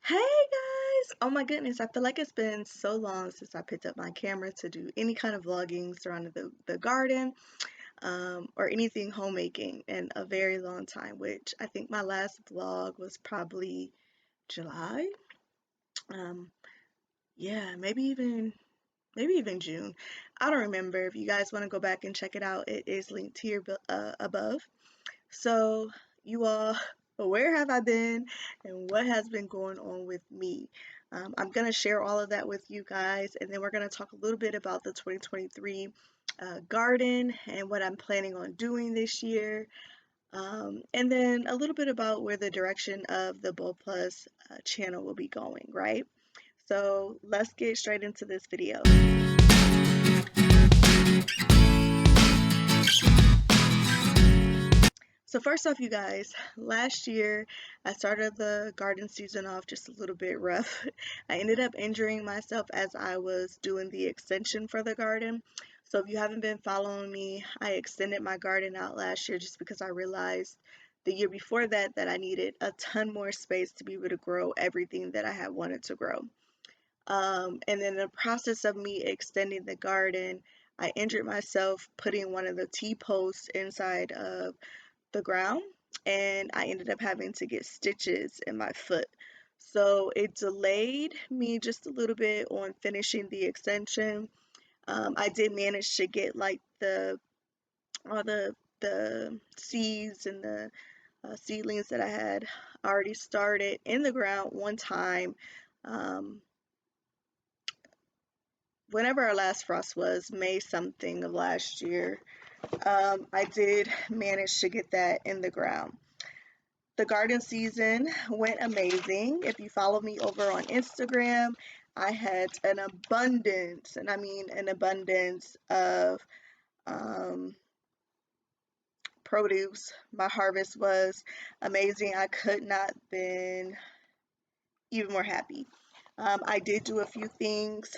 Hey guys! Oh my goodness, I feel like it's been so long since I picked up my camera to do any kind of vlogging surrounding the garden or anything homemaking in a very long time, which I think my last vlog was probably July. Um, yeah, maybe even June. I don't remember. If you guys want to go back and check it out, it is linked here above. So, you all, where have I been and what has been going on with me? I'm going to share all of that with you guys, and then we're going to talk a little bit about the 2023 garden and what I'm planning on doing this year, and then a little bit about where the direction of the Bold Plus channel will be going, right? So, let's get straight into this video. So first off, you guys, last year I started the garden season off just a little bit rough. I ended up injuring myself as I was doing the extension for the garden. So if you haven't been following me, I extended my garden out last year just because I realized the year before that I needed a ton more space to be able to grow everything that I had wanted to grow. And then in the process of me extending the garden, I injured myself putting one of the T-posts inside of the ground, and I ended up having to get stitches in my foot. So it delayed me just a little bit on finishing the extension. I did manage to get like all the seeds and the seedlings that I had already started in the ground one time. Um, Whenever our last frost was, May something of last year, I did manage to get that in the ground. The garden season went amazing. If you follow me over on Instagram, I had an abundance, and I mean an abundance of um, produce. My harvest was amazing. I could not been even more happy. I did do a few things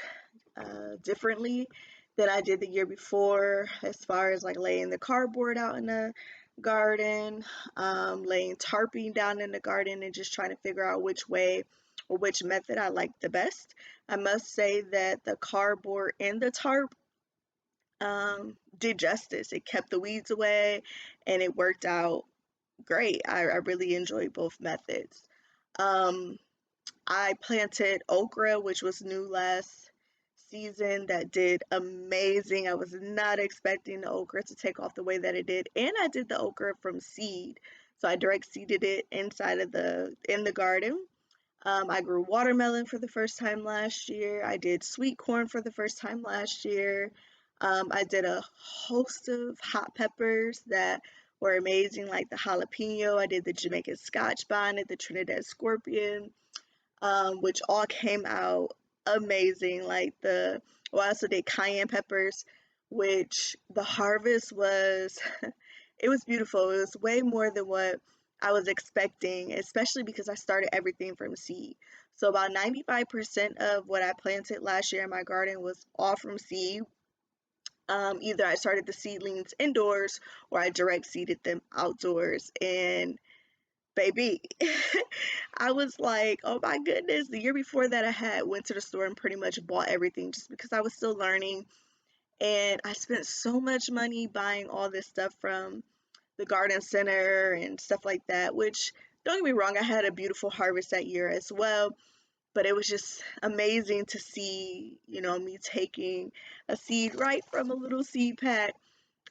differently than I did the year before, as far as like laying the cardboard out in the garden, laying tarping down in the garden, and just trying to figure out which way or which method I like the best. I must say that the cardboard and the tarp did justice. It kept the weeds away and it worked out great. I really enjoyed both methods. Um, I planted okra, which was new last season, that did amazing. I was not expecting the okra to take off the way that it did. And I did the okra from seed. So I direct seeded it inside of in the garden. I grew watermelon for the first time last year. I did sweet corn for the first time last year. I did a host of hot peppers that were amazing, like the jalapeno. I did the Jamaican Scotch bonnet, the Trinidad Scorpion, which all came out amazing. Well, I also did cayenne peppers, which the harvest was, it was beautiful. It was way more than what I was expecting, especially because I started everything from seed. So about 95% of what I planted last year in my garden was all from seed. Either I started the seedlings indoors or I direct seeded them outdoors. And baby, I was like, oh my goodness. The year before that, I had went to the store and pretty much bought everything just because I was still learning. And I spent so much money buying all this stuff from the garden center and stuff like that, which, don't get me wrong, I had a beautiful harvest that year as well. But it was just amazing to see, me taking a seed right from a little seed pack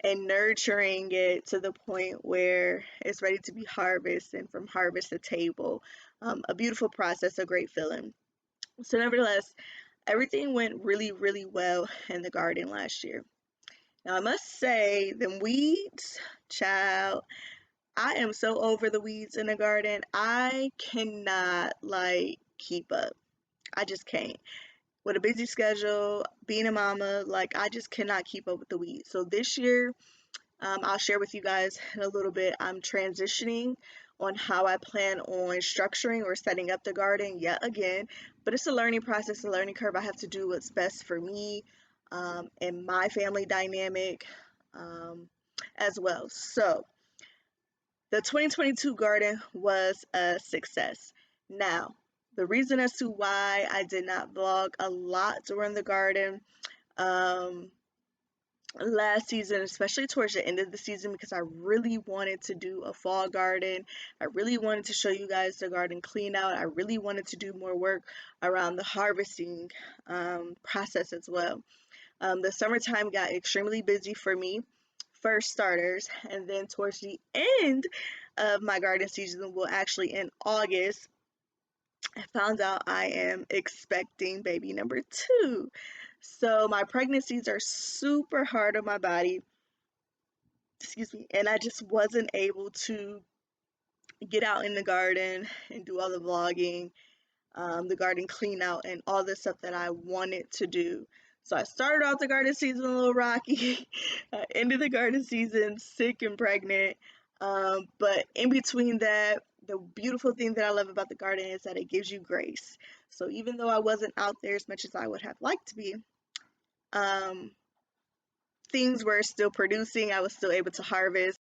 and nurturing it to the point where it's ready to be harvested, and from harvest to table. A beautiful process, a great feeling. So, nevertheless, everything went really, really well in the garden last year. Now, I must say, them weeds, child, I am so over the weeds in the garden. I cannot keep up. I just can't. With a busy schedule, being a mama, I just cannot keep up with the weeds. So this year, I'll share with you guys in a little bit. I'm transitioning on how I plan on structuring or setting up the garden yet again, but it's a learning process, a learning curve. I have to do what's best for me and my family dynamic um, as well. So, the 2022 garden was a success. Now, The reason as to why I did not vlog a lot during the garden um, last season, especially towards the end of the season, because I really wanted to do a fall garden. I really wanted to show you guys the garden clean out. I really wanted to do more work around the harvesting process as well. The summertime got extremely busy for me, for starters, and then towards the end of my garden season, well, actually in August, I found out I am expecting baby number two. So my pregnancies are super hard on my body, excuse me, and I just wasn't able to get out in the garden and do all the vlogging, the garden clean out, and all the stuff that I wanted to do. So I started off the garden season a little rocky, ended the garden season sick and pregnant. But in between that, the beautiful thing that I love about the garden is that it gives you grace. So even though I wasn't out there as much as I would have liked to be, um, things were still producing. I was still able to harvest.